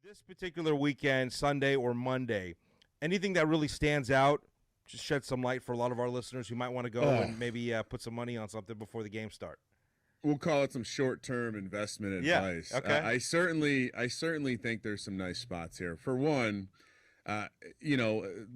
This particular weekend, Sunday or Monday, anything that really stands out, just shed some light for a lot of our listeners who might want to go Oh, and maybe put some money on something before the game start. we'll call it some short-term investment Yeah. advice. Okay. I certainly think there's some nice spots here. For one, uh,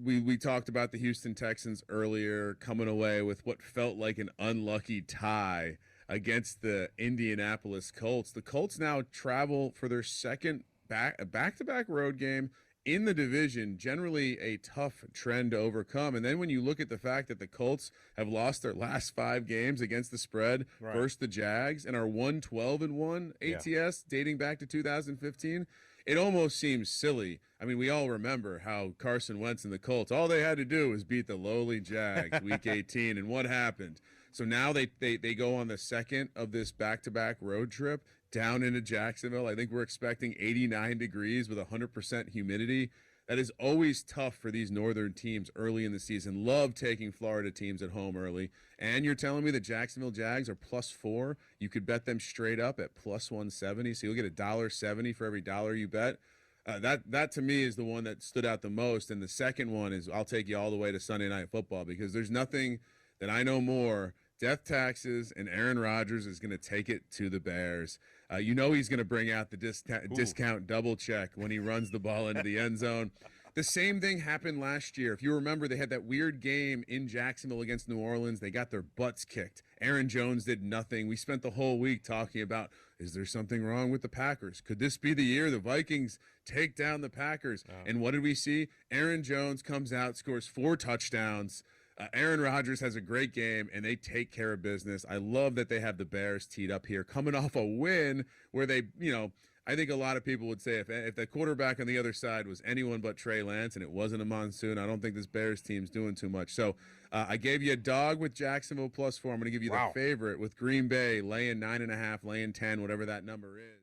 we talked about the Houston Texans earlier coming away with what felt like an unlucky tie against the Indianapolis Colts. The Colts now travel for their second back-to-back road game in the division, generally a tough trend to overcome. And then when you look at the fact that the Colts have lost their last 5 games against the spread Right. versus the Jags and are 1-12-1 ATS dating back to 2015, it almost seems silly. I mean, we all remember how Carson Wentz and the Colts, all they had to do was beat the lowly Jags week 18, and what happened? So now they go on the second of this back-to-back road trip down into Jacksonville. I think we're expecting 89 degrees with 100% humidity. That is always tough for these northern teams early in the season. Love taking Florida teams at home early. And you're telling me the Jacksonville Jags are +4. You could bet them straight up at +170. So you'll get $1.70 for every dollar you bet. That to me is the one that stood out the most. And the second one is I'll take you all the way to Sunday Night Football, because there's nothing that I know more. Death taxes, and Aaron Rodgers is going to take it to the Bears. He's going to bring out the discount double check when he runs the ball into the end zone. The same thing happened last year. If you remember, they had that weird game in Jacksonville against New Orleans. They got their butts kicked. Aaron Jones did nothing. We spent the whole week talking about, is there something wrong with the Packers? Could this be the year the Vikings take down the Packers? And what did we see? Aaron Jones comes out, scores 4 touchdowns. Aaron Rodgers has a great game, and they take care of business. I love that they have the Bears teed up here, coming off a win where they, I think a lot of people would say if the quarterback on the other side was anyone but Trey Lance and it wasn't a monsoon, I don't think this Bears team's doing too much. So I gave you a dog with Jacksonville +4. I'm going to give you the favorite with Green Bay laying 9.5, laying 10, whatever that number is.